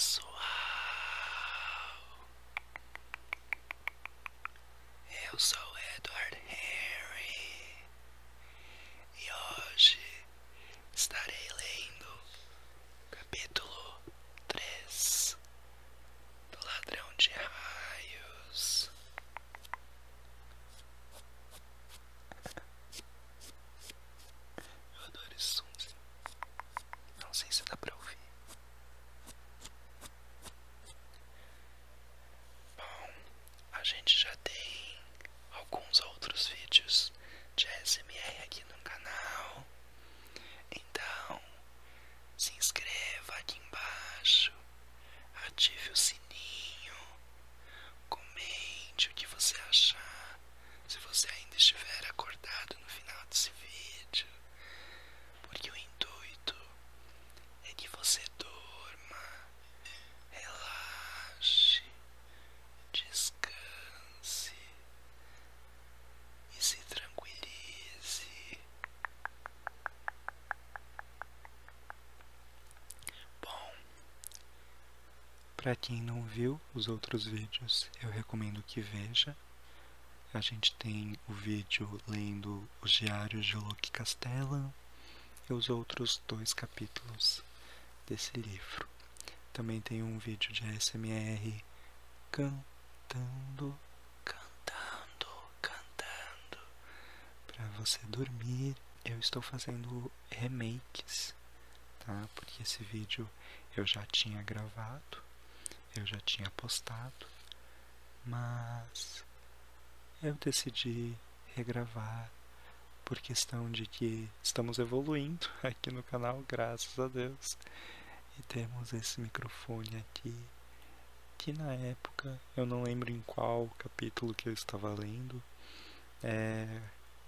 pessoal, eu sou Edward Henry e hoje estarei lendo o capítulo 3 do Ladrão de Raios. Eu adoro esse somzinho, não sei se dá pra ouvir. Bom, a gente já tem alguns outros vídeos de ASMR aqui no canal, então se inscreva aqui embaixo, ative o sininho, comente o que você achar, se você ainda estiver acordado no final desse vídeo, porque o intuito é que você durma, relaxe, descanse e se tranquilize. Bom, para quem não viu os outros vídeos, eu recomendo que veja. A gente tem o vídeo lendo os diários de Luke Castellan e os outros 2 capítulos desse livro. Também tem um vídeo de ASMR cantando para você dormir. Eu estou fazendo remakes, tá? Porque esse vídeo eu já tinha gravado, eu já tinha postado, mas eu decidi regravar por questão de que estamos evoluindo aqui no canal, graças a Deus. E temos esse microfone aqui, que na época, eu não lembro em qual capítulo que eu estava lendo,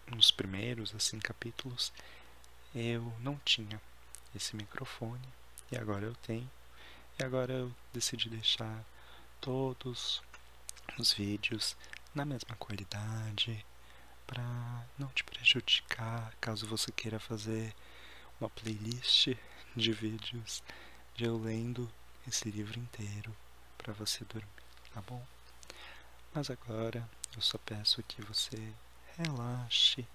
nos primeiros assim capítulos, eu não tinha esse microfone, e agora eu tenho. E agora eu decidi deixar todos os vídeos na mesma qualidade, para não te prejudicar caso você queira fazer uma playlist de vídeos de eu lendo esse livro inteiro para você dormir, tá bom? Mas agora eu só peço que você relaxe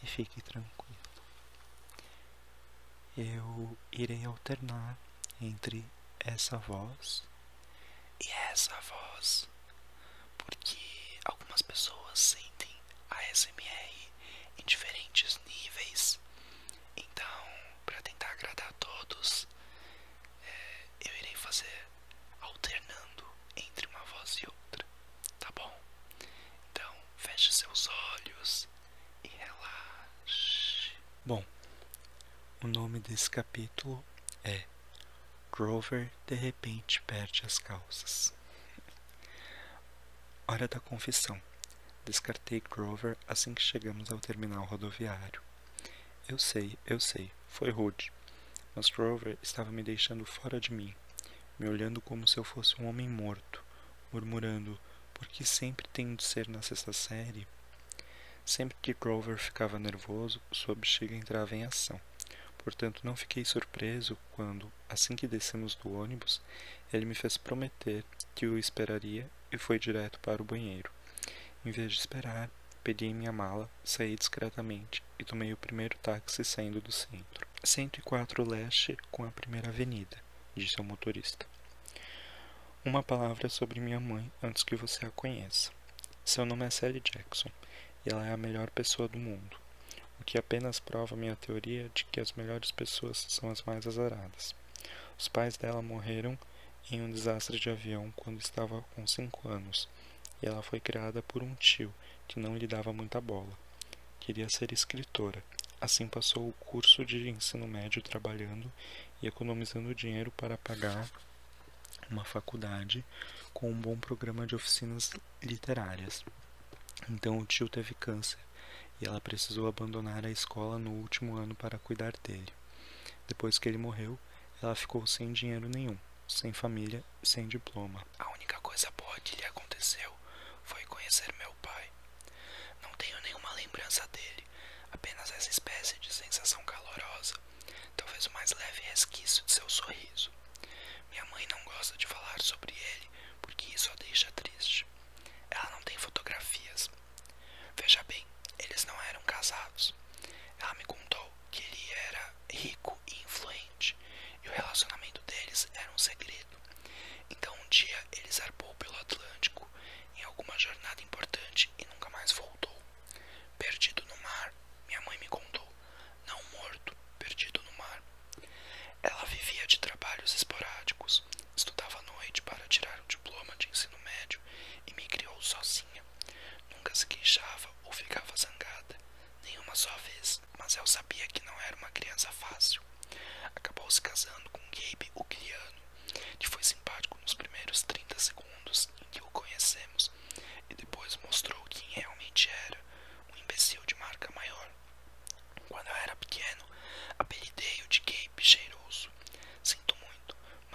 e fique tranquilo. Eu irei alternar entre essa voz e essa voz, porque algumas pessoas sentem a ASMR em diferentes níveis. Então, para tentar agradar a todos, eu irei fazer alternando entre uma voz e outra, tá bom? Então, feche seus olhos e relaxe. Bom, o nome desse capítulo é Grover de repente perde as calças. Hora da confissão. Descartei Grover assim que chegamos ao terminal rodoviário. Eu sei, foi rude, mas Grover estava me deixando fora de mim, me olhando como se eu fosse um homem morto, murmurando: por que sempre tenho de ser na 6ª série? Sempre que Grover ficava nervoso, sua bexiga entrava em ação. Portanto, não fiquei surpreso quando, assim que descemos do ônibus, ele me fez prometer que o esperaria e foi direto para o banheiro. Em vez de esperar, peguei minha mala, saí discretamente e tomei o primeiro táxi saindo do centro. 104 Leste com a primeira avenida, disse ao motorista. Uma palavra sobre minha mãe antes que você a conheça. Seu nome é Sally Jackson e ela é a melhor pessoa do mundo, o que apenas prova minha teoria de que as melhores pessoas são as mais azaradas. Os pais dela morreram em um desastre de avião quando estava com 5 anos, e ela foi criada por um tio que não lhe dava muita bola. Queria ser escritora, assim passou o curso de ensino médio trabalhando e economizando dinheiro para pagar uma faculdade com um bom programa de oficinas literárias. Então o tio teve câncer e ela precisou abandonar a escola no último ano para cuidar dele. Depois que ele morreu, ela ficou sem dinheiro nenhum, sem família, sem diploma. A única coisa boa que lhe aconteceu foi conhecer meu pai. Não tenho nenhuma lembrança dele, apenas essa espécie de sensação calorosa, talvez o mais leve resquício de seu sorriso. Minha mãe não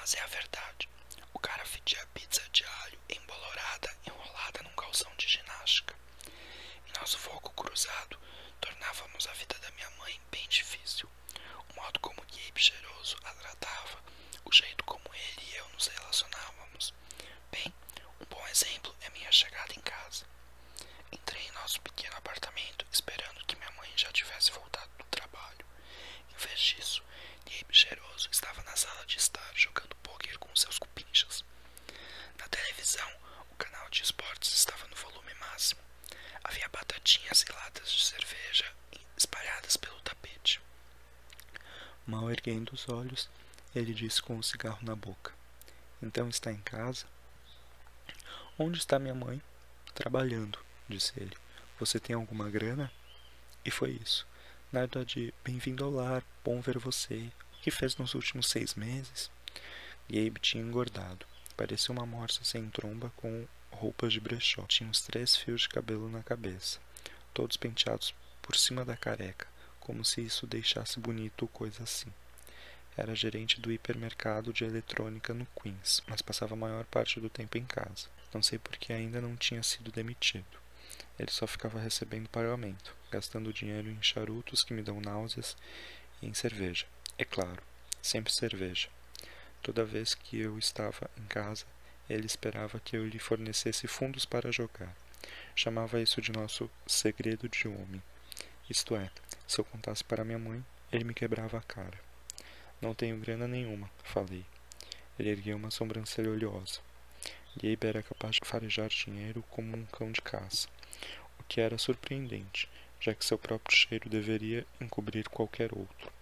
Mas é a verdade. O cara fedia pizza de alho embolorada, enrolada num calção de ginástica. E nosso fogo cruzado tornávamos a vida da minha mãe bem difícil. O modo como Gabe cheiroso a tratava, o jeito como ele e eu nos relacionávamos. Bem, um bom exemplo é minha chegada em casa. Entrei em nosso pequeno apartamento esperando que minha mãe já tivesse voltado do trabalho. Em vez disso, Gabe cheiroso estava na sala de estar jogando pôquer com seus cupinchas. Na televisão, o canal de esportes estava no volume máximo. Havia batatinhas e latas de cerveja espalhadas pelo tapete. Mal erguendo os olhos, ele disse com um cigarro na boca: Então está em casa? Onde está minha mãe? Trabalhando, disse ele. Você tem alguma grana? E foi isso. Nada de bem-vindo ao lar, bom ver você. O que fez nos últimos 6 meses? Gabe tinha engordado. Parecia uma morsa sem tromba com roupas de brechó. Tinha uns 3 fios de cabelo na cabeça, todos penteados por cima da careca, como se isso deixasse bonito ou coisa assim. Era gerente do hipermercado de eletrônica no Queens, mas passava a maior parte do tempo em casa. Não sei por que ainda não tinha sido demitido. Ele só ficava recebendo pagamento, gastando dinheiro em charutos que me dão náuseas e em cerveja. É claro, sempre cerveja. Toda vez que eu estava em casa, ele esperava que eu lhe fornecesse fundos para jogar. Chamava isso de nosso segredo de homem. Isto é, se eu contasse para minha mãe, ele me quebrava a cara. Não tenho grana nenhuma, falei. Ele ergueu uma sobrancelha oleosa. Gabe era capaz de farejar dinheiro como um cão de caça, o que era surpreendente, já que seu próprio cheiro deveria encobrir qualquer outro.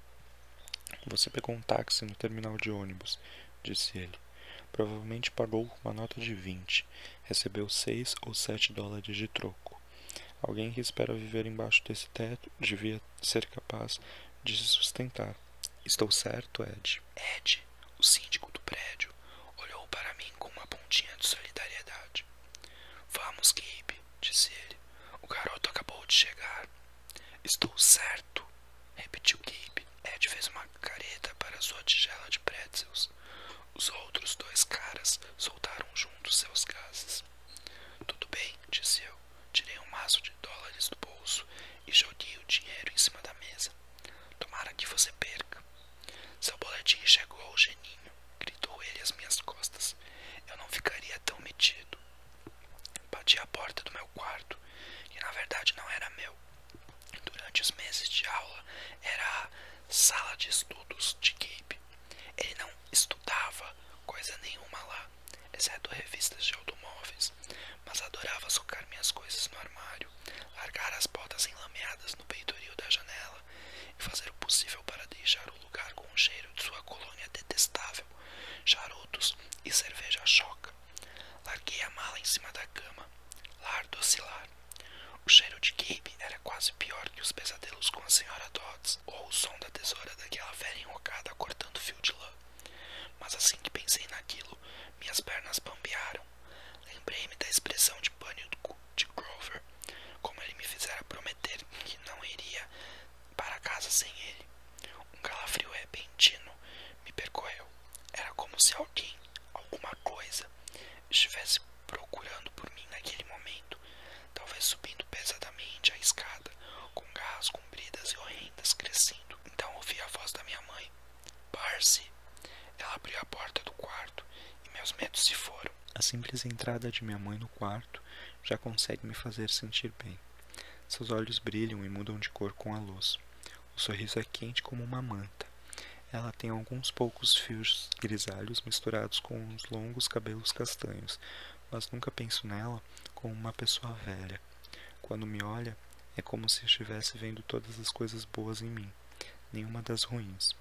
Você pegou um táxi no terminal de ônibus, disse ele. Provavelmente pagou uma nota de 20. Recebeu 6 ou 7 dólares de troco. Alguém que espera viver embaixo desse teto devia ser capaz de se sustentar. Estou certo, Ed? Ed, o síndico do prédio, olhou para mim com uma pontinha de solidariedade. Vamos, Gabe, disse ele. O garoto acabou de chegar. Estou certo, repetiu Gabe. Ed fez uma careta para sua tigela de pretzels. Os outros 2 caras soltaram juntos seus gases. Tudo bem, disse eu. Tirei um maço de dólares do bolso e joguei o dinheiro em cima da mesa. Tomara que você perca. Seu boletim chegou ao geninho, gritou ele às minhas costas. Eu não ficaria tão metido. Bati a porta do meu quarto, que na verdade não era meu. Durante os meses de aula, era a sala de estudos de Gabe. Ele não estudava coisa nenhuma lá, exceto revistas de automóveis, mas adorava socar minhas coisas no armário, largar as botas enlameadas no peitoril da janela e fazer o possível para deixar o lugar com o cheiro de sua colônia detestável, charutos e cerveja choca. Larguei a mala em cima da cama, lar docilar. O cheiro de Gabe era quase pior que os pesadelos com a senhora Dodds ou o som da tesoura daquela velha enrocada cortando fio de lã. Mas assim que pensei naquilo, minhas pernas bambearam. Lembrei-me da expressão de pânico de Grover, como ele me fizera prometer que não iria para casa sem ele. Um calafrio repentino me percorreu. Era como se alguém, alguma coisa, estivesse procurando por mim naquele momento, talvez subindo pesadamente a escada, com garras compridas e horrendas crescendo. Então ouvi a voz da minha mãe. Parsi. Ela abriu a porta do quarto e meus medos se foram. A simples entrada de minha mãe no quarto já consegue me fazer sentir bem. Seus olhos brilham e mudam de cor com a luz. O sorriso é quente como uma manta. Ela tem alguns poucos fios grisalhos misturados com uns longos cabelos castanhos, mas nunca penso nela como uma pessoa velha. Quando me olha, é como se estivesse vendo todas as coisas boas em mim, nenhuma das ruins.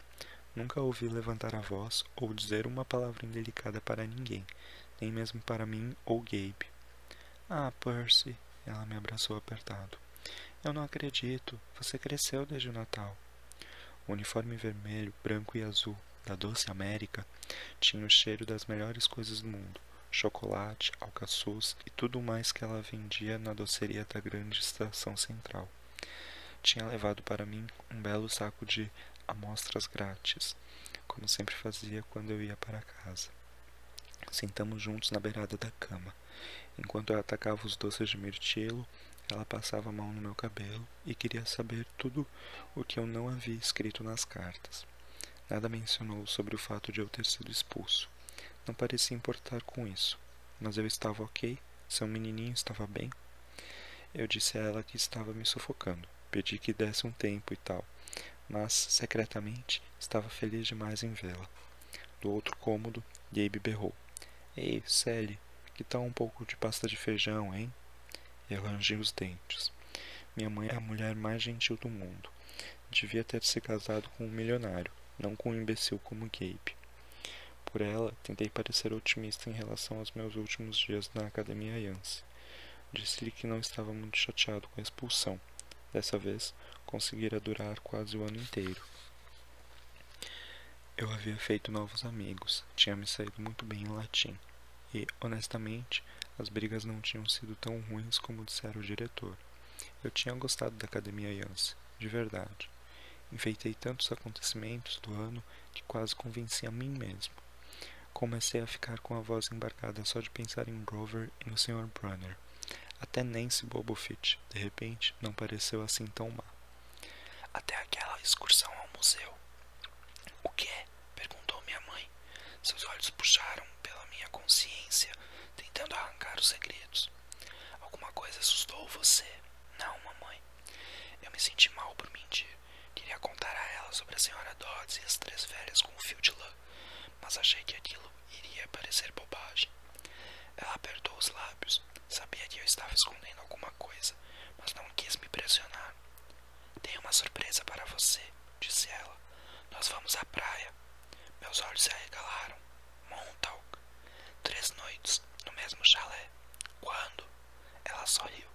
Nunca a ouvi levantar a voz ou dizer uma palavra indelicada para ninguém, nem mesmo para mim ou Gabe. Ah, Percy, ela me abraçou apertado. Eu não acredito, você cresceu desde o Natal. O uniforme vermelho, branco e azul da Doce América tinha o cheiro das melhores coisas do mundo, chocolate, alcaçuz e tudo mais que ela vendia na doceria da grande estação central. Tinha levado para mim um belo saco de amostras grátis, como sempre fazia quando eu ia para casa. Sentamos juntos na beirada da cama. Enquanto eu atacava os doces de mirtilo, ela passava a mão no meu cabelo e queria saber tudo o que eu não havia escrito nas cartas. Nada mencionou sobre o fato de eu ter sido expulso. Não parecia importar com isso. Mas eu estava ok? Seu menininho estava bem? Eu disse a ela que estava me sufocando. Pedi que desse um tempo e tal. Mas, secretamente, estava feliz demais em vê-la. Do outro cômodo, Gabe berrou. Ei, Sally, que tal um pouco de pasta de feijão, hein? E eu rangi os dentes. Minha mãe é a mulher mais gentil do mundo. Devia ter se casado com um milionário, não com um imbecil como Gabe. Por ela, tentei parecer otimista em relação aos meus últimos dias na Academia Yance. Disse-lhe que não estava muito chateado com a expulsão. Dessa vez, conseguira durar quase o ano inteiro. Eu havia feito novos amigos, tinha me saído muito bem em latim. E, honestamente, as brigas não tinham sido tão ruins como dissera o diretor. Eu tinha gostado da Academia Yance, de verdade. Enfeitei tantos acontecimentos do ano que quase convenci a mim mesmo. Comecei a ficar com a voz embargada só de pensar em Grover e no Sr. Brunner. Até Nancy Bobofit, de repente, não pareceu assim tão má. Até aquela excursão ao museu. O quê? Perguntou minha mãe. Seus olhos puxaram pela minha consciência, tentando arrancar os segredos. Alguma coisa assustou você? Não, mamãe. Eu me senti mal por mentir. Queria contar a ela sobre a senhora Dodds e as 3 velhas com o fio de lã, mas achei que aquilo iria parecer bobagem. Ela apertou os lábios. Sabia que eu estava escondendo alguma coisa, mas não quis me pressionar. Tenho uma surpresa para você, disse ela. Nós vamos à praia. Meus olhos se arregalaram. Montauk. 3 noites, no mesmo chalé. Quando? Ela sorriu.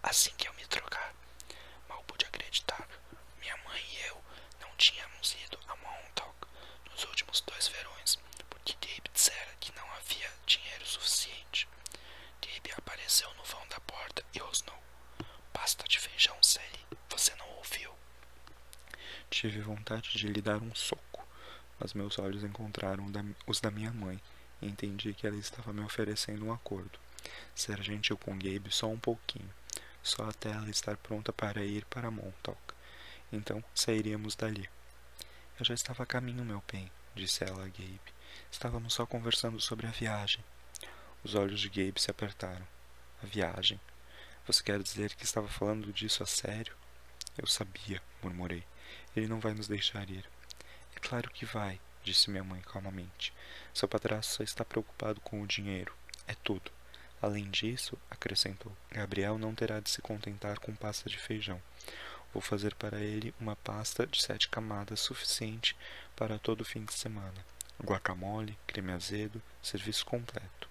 Assim que eu me trocar. Mal pude acreditar. Minha mãe e eu não tínhamos ido a Montauk nos últimos 2 verões, porque Gabe dissera que não havia dinheiro suficiente. Gabe apareceu no vão da porta e rosnou. Pasta de feijão, Sally. Você não ouviu? Tive vontade de lhe dar um soco, mas meus olhos encontraram os da minha mãe e entendi que ela estava me oferecendo um acordo. Ser gentil com Gabe só um pouquinho, só até ela estar pronta para ir para Montauk. Então sairíamos dali. Eu já estava a caminho, meu bem, disse ela a Gabe. Estávamos só conversando sobre a viagem. Os olhos de Gabe se apertaram. A viagem? Você quer dizer que estava falando disso a sério? Eu sabia, murmurei. Ele não vai nos deixar ir. É claro que vai, disse minha mãe calmamente. Seu padrasto só está preocupado com o dinheiro. É tudo. Além disso, acrescentou, Gabriel não terá de se contentar com pasta de feijão. Vou fazer para ele uma pasta de 7 camadas suficiente para todo o fim de semana. Guacamole, creme azedo, serviço completo.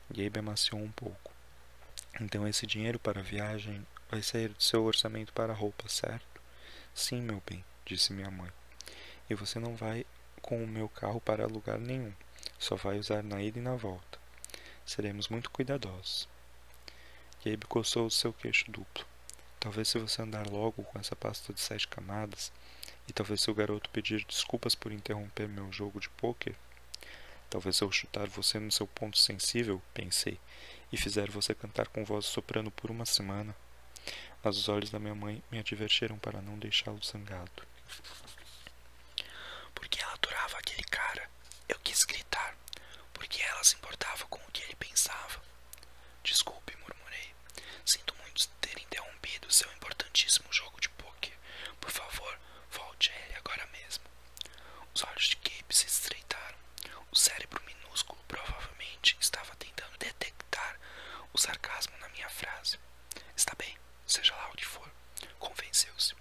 Gabe amaciou um pouco. Então esse dinheiro para a viagem vai sair do seu orçamento para a roupa, certo? Sim, meu bem, disse minha mãe. E você não vai com o meu carro para lugar nenhum. Só vai usar na ida e na volta. Seremos muito cuidadosos. Gabe coçou o seu queixo duplo. Talvez se você andar logo com essa pasta de 7 camadas, e talvez se o garoto pedir desculpas por interromper meu jogo de pôquer, talvez eu chutar você no seu ponto sensível, pensei, e fizer você cantar com voz soprano por uma semana. Mas os olhos da minha mãe me advertiram para não deixá-lo zangado. Porque ela adorava aquele cara. Eu quis gritar, porque ela se importava com o que ele pensava. Desculpe, murmurei. Sinto muito ter interrompido seu importantíssimo jogo de pôquer. Por favor, volte a ele agora mesmo. Os olhos de Gabe se estreitaram. O cérebro minúsculo provavelmente estava tentando detectar o sarcasmo na minha frase. Está bem, seja lá o que for, convenceu-se.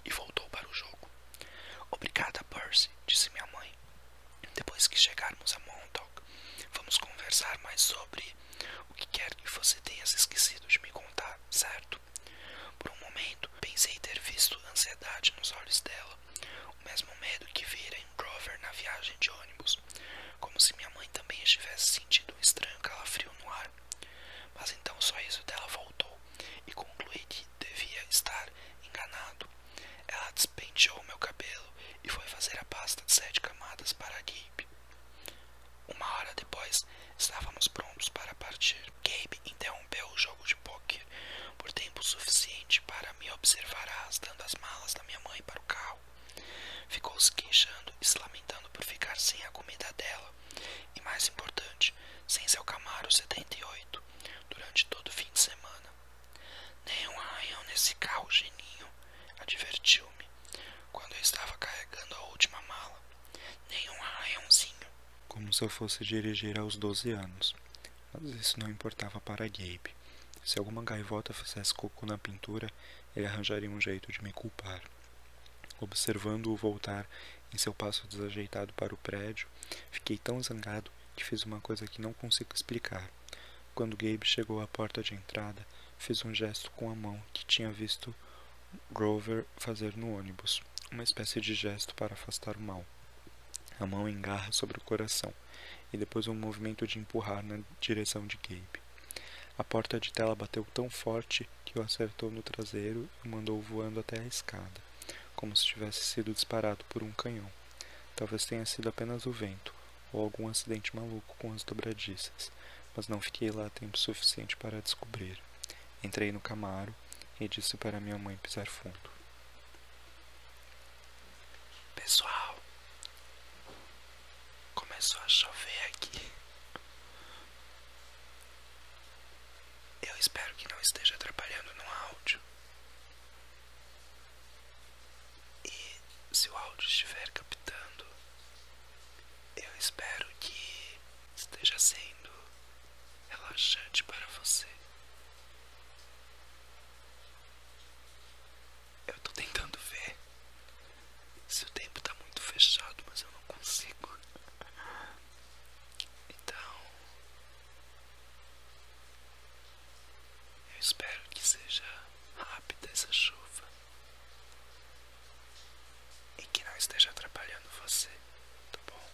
E voltou para o jogo. Obrigada, Percy, disse minha mãe. Depois que chegarmos a Montauk, vamos conversar mais sobre o que quer que você tenha se esquecido de me contar, certo? Por um momento, pensei ter visto ansiedade nos olhos dela, o mesmo medo que vira em Grover na viagem de ônibus, como se minha mãe também estivesse sentindo um estranho calafrio no ar. Mas então o sorriso dela voltou e concluí que devia estar enganado. Ela despenteou meu cabelo e foi fazer a pasta de 7 camadas para Gabe. 1 hora depois, estávamos prontos para partir. Gabe interrompeu o jogo de pôquer por tempo suficiente para me observar arrastando as malas da minha mãe para o carro. Ficou se queixando e se lamentando por ficar sem a comida dela e, mais importante, sem seu Camaro 78 durante todo o fim de semana. Nenhum arranhão nesse carro, geninho, advertiu-me quando eu estava carregando a última mala. Nenhum arranhãozinho. Como se eu fosse dirigir aos 12 anos. Mas isso não importava para Gabe. Se alguma gaivota fizesse cocô na pintura, ele arranjaria um jeito de me culpar. Observando-o voltar em seu passo desajeitado para o prédio, fiquei tão zangado que fiz uma coisa que não consigo explicar. Quando Gabe chegou à porta de entrada, fiz um gesto com a mão que tinha visto Grover fazer no ônibus, uma espécie de gesto para afastar o mal. A mão em garra sobre o coração, e depois um movimento de empurrar na direção de Gabe. A porta de tela bateu tão forte que o acertou no traseiro e o mandou voando até a escada, como se tivesse sido disparado por um canhão. Talvez tenha sido apenas o vento, ou algum acidente maluco com as dobradiças, mas não fiquei lá tempo suficiente para descobrir. Entrei no Camaro e disse para minha mãe pisar fundo. Pessoal, começou a chover aqui. Eu espero que não esteja atrapalhando no áudio. E se o áudio estiver captando, eu espero que esteja sendo relaxante para você. Eu tô tentando ver se o tempo tá muito fechado, mas eu não consigo. Então, eu espero que seja rápida essa chuva e que não esteja atrapalhando você, tá bom?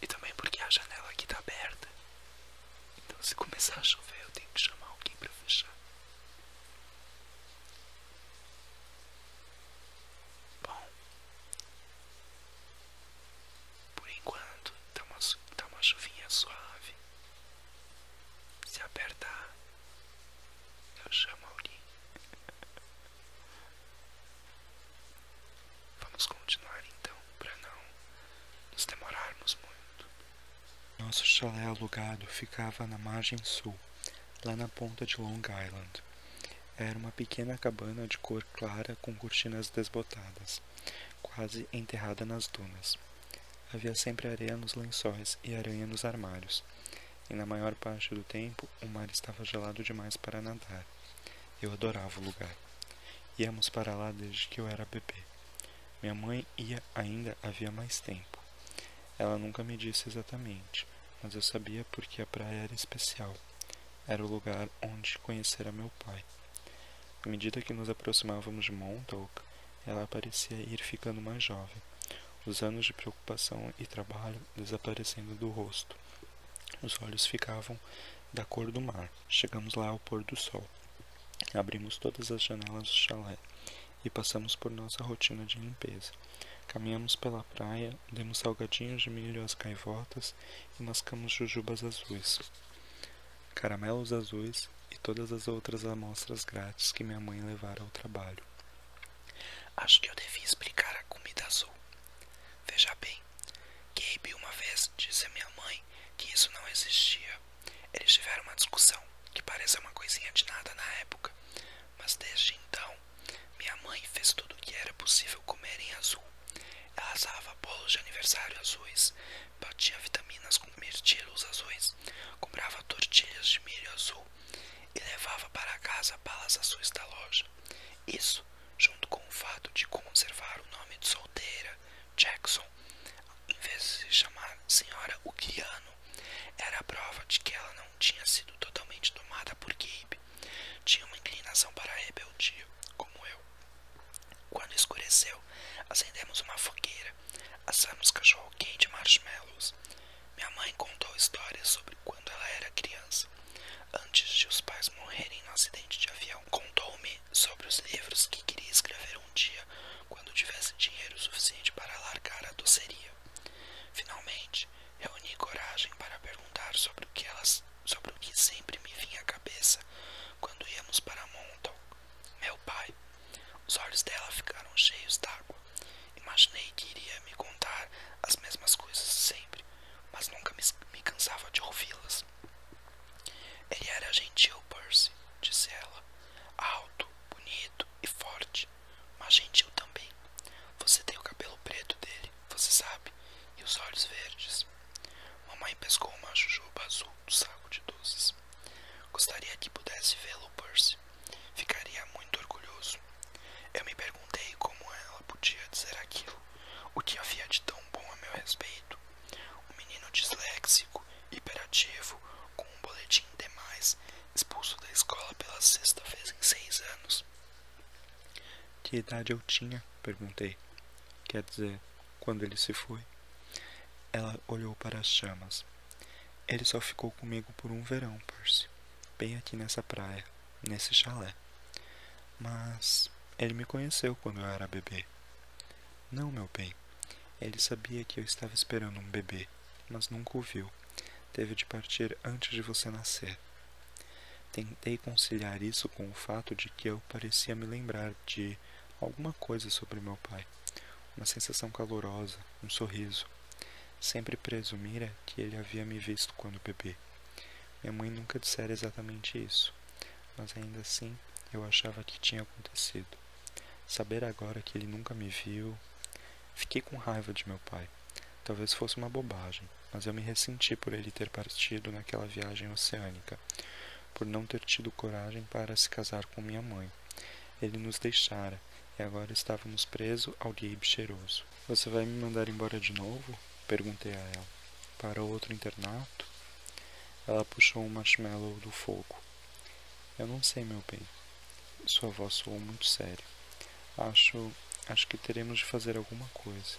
E também porque a janela aqui tá aberta. Então se começar a chover eu tenho que chamar alguém pra fechar. Bom, por enquanto tá uma chuvinha suave. Se apertar, eu chamo alguém. Vamos continuar então, pra não nos demorarmos muito. Nosso chalé alugado ficava na margem sul, lá na ponta de Long Island. Era uma pequena cabana de cor clara com cortinas desbotadas, quase enterrada nas dunas. Havia sempre areia nos lençóis e aranha nos armários, e na maior parte do tempo o mar estava gelado demais para nadar. Eu adorava o lugar. Íamos para lá desde que eu era bebê. Minha mãe ia ainda havia mais tempo. Ela nunca me disse exatamente, mas eu sabia porque a praia era especial. Era o lugar onde conhecera meu pai. À medida que nos aproximávamos de Montauk, ela parecia ir ficando mais jovem, os anos de preocupação e trabalho desaparecendo do rosto. Os olhos ficavam da cor do mar. Chegamos lá ao pôr do sol. Abrimos todas as janelas do chalé e passamos por nossa rotina de limpeza. Caminhamos pela praia, demos salgadinhos de milho às gaivotas e mascamos jujubas azuis, caramelos azuis e todas as outras amostras grátis que minha mãe levara ao trabalho. Acho que eu devia explicar a comida azul. Veja bem, Gabe uma vez disse a minha mãe que isso não existia. Eles tiveram uma discussão que parece uma coisinha de nada na época, mas desde então minha mãe fez tudo o que era possível comer em azul. Ela assava bolos de aniversário azuis, batia vitaminas com mirtilos azuis, comprava tortilhas de milho azul e levava para casa balas azuis da loja. Isso, junto com o fato de conservar o nome de solteira, Jackson, em vez de se chamar Senhora Uguiano, era a prova de que ela não tinha sido totalmente tomada por Gabe. Tinha uma inclinação para a rebeldia, como eu. assamos cachorro-quente e marshmallows. Minha mãe contou histórias sobre quando ela era criança, antes de os pais morrerem no acidente de avião. Contou-me sobre os livros que queria escrever um dia quando tivesse dinheiro suficiente para largar a doceria. Finalmente, reuni coragem para perguntar sobre o que sempre me vinha à cabeça quando íamos para Montauk. Meu pai. Os olhos dela ficaram cheios d'água. Imaginei que iria me contar as mesmas coisas sempre, mas nunca me cansava de ouvi-las. Ele era gentil, Percy, disse ela. Alto, bonito e forte, mas gentil também. Você tem o cabelo preto dele, você sabe, e os olhos verdes. Mamãe pescou uma jujuba azul do saco de doces. Gostaria que pudesse vê-lo, Percy. Ficaria muito orgulhoso. Eu me perguntei como ela podia dizer aquilo. O que havia de tão bom a meu respeito? Um menino disléxico, hiperativo, com um boletim demais, expulso da escola pela 6ª vez em 6 anos. Que idade eu tinha? Perguntei. Quer dizer, quando ele se foi? Ela olhou para as chamas. Ele só ficou comigo por um verão, Percy. Bem aqui nessa praia, nesse chalé. Mas ele me conheceu quando eu era bebê. Não, meu bem. Ele sabia que eu estava esperando um bebê, mas nunca o viu. Teve de partir antes de você nascer. Tentei conciliar isso com o fato de que eu parecia me lembrar de alguma coisa sobre meu pai. Uma sensação calorosa, um sorriso. Sempre presumira que ele havia me visto quando bebê. Minha mãe nunca dissera exatamente isso, mas ainda assim eu achava que tinha acontecido. Saber agora que ele nunca me viu... Fiquei com raiva de meu pai. Talvez fosse uma bobagem, mas eu me ressenti por ele ter partido naquela viagem oceânica, por não ter tido coragem para se casar com minha mãe. Ele nos deixara, e agora estávamos presos ao Gabe cheiroso. Você vai me mandar embora de novo? Perguntei a ela. Para outro internato? Ela puxou um marshmallow do fogo. Eu não sei, meu bem. Sua voz soou muito séria. Acho que teremos de fazer alguma coisa.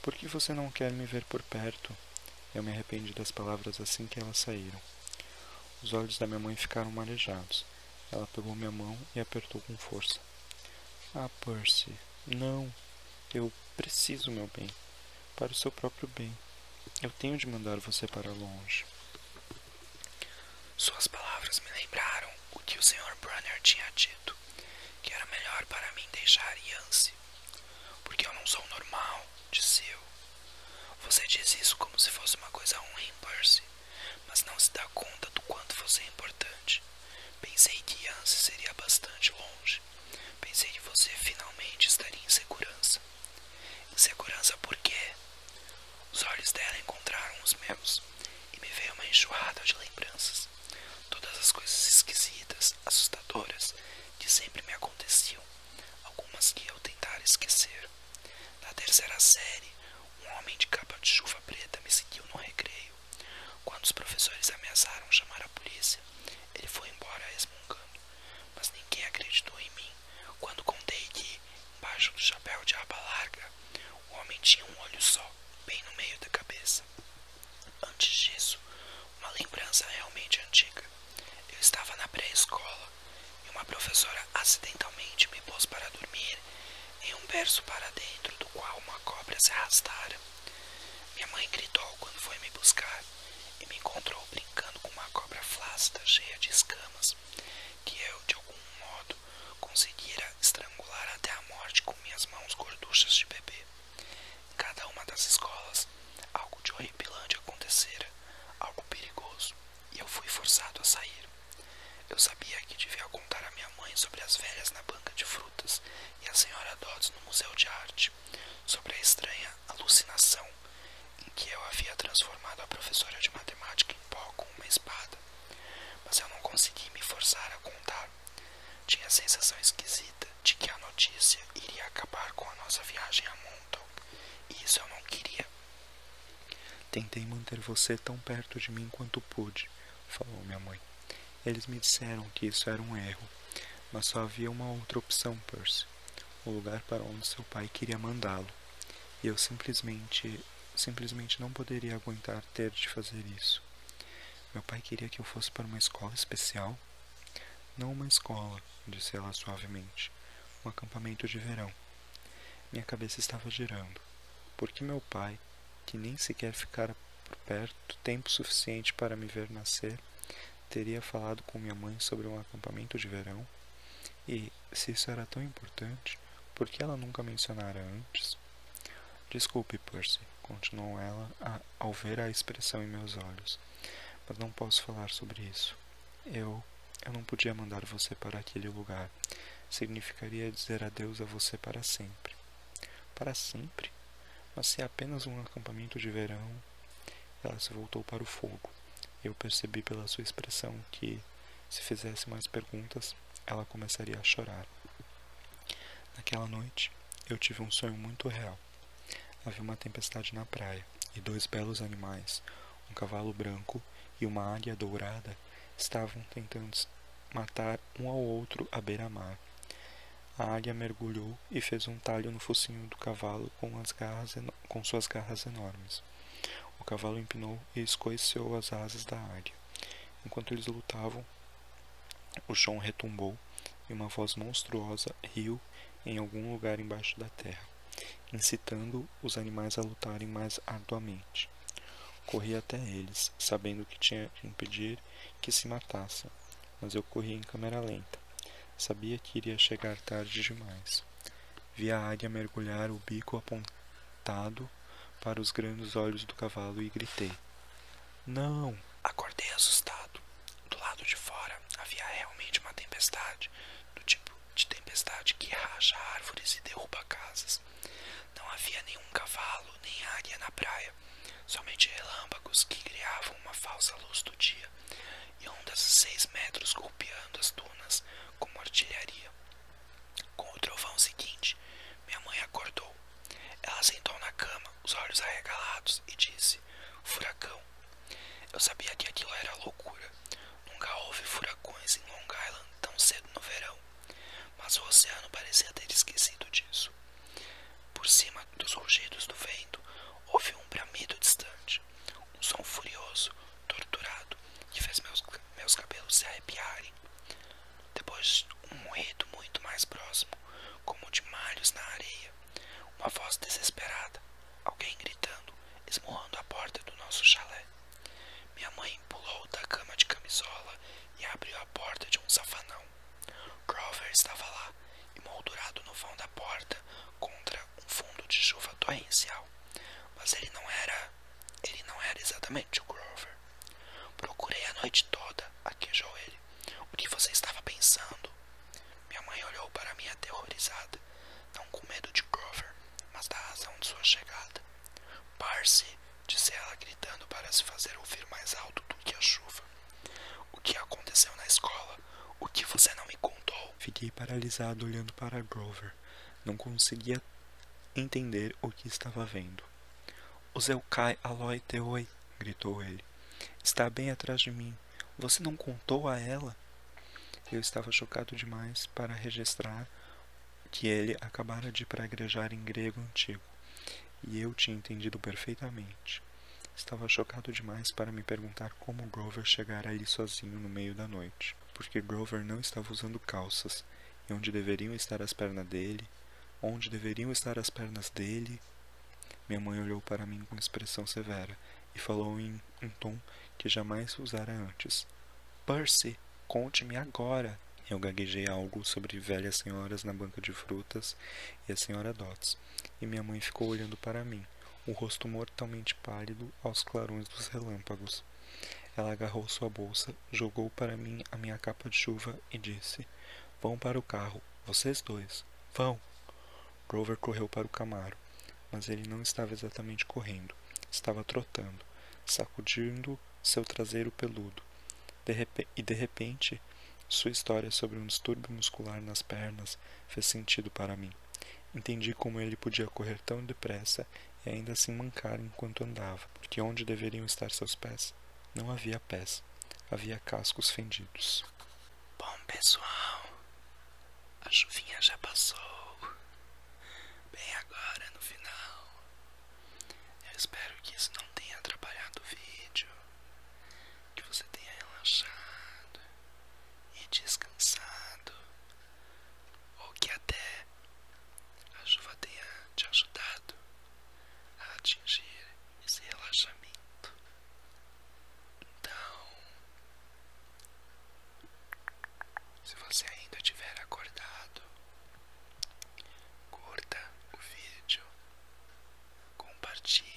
Por que você não quer me ver por perto? Eu me arrependi das palavras assim que elas saíram. Os olhos da minha mãe ficaram marejados. Ela pegou minha mão e apertou com força. Ah, Percy, não. Eu preciso, meu bem. Para o seu próprio bem. Eu tenho de mandar você para longe. Suas palavras me lembraram o que o Sr. Brunner tinha dito, que era melhor para mim deixar Yancy. Porque eu não sou normal, disse eu. Você diz isso como se fosse uma coisa ruim, Percy, mas não se dá conta do quanto você é importante. Pensei que Yancy seria bastante longe. Pensei que você finalmente estaria em segurança. Em segurança por quê? Os olhos dela encontraram os meus e me veio uma enxurrada de lembranças. Todas as coisas esquisitas, assustadoras, que sempre me aconteciam, algumas que eu tentara esquecer. Na 3ª série, um homem de capa de chuva preta me seguiu no recreio. Quando os professores ameaçaram chamar a polícia, ele foi embora resmungando, mas ninguém acreditou em mim quando contei que, embaixo do chapéu de aba larga, o homem tinha um olho só, bem no meio da cabeça. Antes disso, uma lembrança realmente antiga. Eu estava na pré-escola e uma professora acidentalmente me pôs para dormir em um berço para dentro do qual uma cobra se arrastara. Minha mãe gritou quando foi me buscar e me encontrou brincando com uma cobra flácida cheia de escamas, que eu, de algum modo, conseguira estrangular até a morte com minhas mãos gorduchas de bebê. Em cada uma das escolas, algo de horripilante acontecera, algo perigoso, e eu fui forçado a sair. Eu sabia que devia contar à minha mãe sobre as velhas na banca de frutas e a senhora Dodds no Museu de Arte, sobre a estranha alucinação em que eu havia transformado a professora de matemática em pó com uma espada. Mas eu não consegui me forçar a contar. Tinha a sensação esquisita de que a notícia iria acabar com a nossa viagem a Montauk, e isso eu não queria. Tentei manter você tão perto de mim quanto pude, falou minha mãe. Eles me disseram que isso era um erro, mas só havia uma outra opção, Percy. O lugar para onde seu pai queria mandá-lo. e eu simplesmente não poderia aguentar ter de fazer isso. Meu pai queria que eu fosse para uma escola especial? Não uma escola, disse ela suavemente. Um acampamento de verão. Minha cabeça estava girando. Por que meu pai, que nem sequer ficara por perto tempo suficiente para me ver nascer, teria falado com minha mãe sobre um acampamento de verão? E, se isso era tão importante, por que ela nunca mencionara antes? Desculpe, Percy, continuou ela ao ver a expressão em meus olhos, mas não posso falar sobre isso. Eu não podia mandar você para aquele lugar. Significaria dizer adeus a você para sempre. Para sempre? Mas se é apenas um acampamento de verão... Ela se voltou para o fogo. Eu percebi pela sua expressão que, se fizesse mais perguntas, ela começaria a chorar. Naquela noite, eu tive um sonho muito real. Havia uma tempestade na praia, e dois belos animais, um cavalo branco e uma águia dourada, estavam tentando matar um ao outro à beira-mar. A águia mergulhou e fez um talho no focinho do cavalo com suas garras enormes. O cavalo empinou e escoiceou as asas da águia. Enquanto eles lutavam, o chão retumbou e uma voz monstruosa riu em algum lugar embaixo da terra, incitando os animais a lutarem mais arduamente. Corri até eles, sabendo que tinha de impedir que se matassem, mas eu corri em câmera lenta. Sabia que iria chegar tarde demais. Vi a águia mergulhar o bico apontado para os grandes olhos do cavalo e gritei: "Não!" Acordei assustado. Do lado de fora havia realmente uma tempestade, do tipo de tempestade que racha árvores e derruba casas. Não havia nenhum cavalo nem águia na praia, somente relâmpagos que criavam uma falsa luz do dia e ondas de 6 metros golpeando as dunas como artilharia. Com o trovão seguinte, minha mãe acordou. Ela sentou na cama, os olhos arregalados, e disse: "Furacão." Eu sabia que aquilo era loucura. Nunca houve furacões em Long Island tão cedo no verão, mas o oceano parecia ter esquecido disso. Por cima dos rugidos do vento, houve um bramido distante, um som furioso, torturado, que fez meus cabelos se arrepiarem. Depois, um ruído muito mais próximo, como de malhos na areia. Uma voz desesperada, alguém gritando, esmurrando a porta do nosso chalé. Minha mãe pulou da cama de camisola e abriu a porta de um safanão. Grover estava lá, emoldurado no vão da porta, contra um fundo de chuva torrencial. Mas ele não era exatamente o Grover. "Procurei a noite toda", arquejou ele. "O que você estava pensando?" Minha mãe olhou para mim aterrorizada, não com medo de Grover, mas da razão de sua chegada. "Percy", disse ela, gritando para se fazer ouvir mais alto do que a chuva. "O que aconteceu na escola? O que você não me contou?" Fiquei paralisado olhando para Grover. Não conseguia entender o que estava vendo. "O Zeukai Aloy Teoi", gritou ele. "Está bem atrás de mim. Você não contou a ela?" Eu estava chocado demais para registrar que ele acabara de praguejar em grego antigo, e eu tinha entendido perfeitamente. Estava chocado demais para me perguntar como Grover chegara ali sozinho no meio da noite, porque Grover não estava usando calças, e onde deveriam estar as pernas dele? Onde deveriam estar as pernas dele? Minha mãe olhou para mim com expressão severa e falou em um tom que jamais usara antes: "Percy, conte-me agora." Eu gaguejei algo sobre velhas senhoras na banca de frutas e a senhora Dodds, e minha mãe ficou olhando para mim, o rosto mortalmente pálido aos clarões dos relâmpagos. Ela agarrou sua bolsa, jogou para mim a minha capa de chuva e disse: "Vão para o carro, vocês dois, vão." Grover correu para o Camaro, mas ele não estava exatamente correndo, estava trotando, sacudindo seu traseiro peludo. De repente, sua história sobre um distúrbio muscular nas pernas fez sentido para mim. Entendi como ele podia correr tão depressa e ainda assim mancar enquanto andava, porque onde deveriam estar seus pés? Não havia pés, havia cascos fendidos. "Bom, pessoal, a chuvinha já passou. Bem agora, no final, sorte.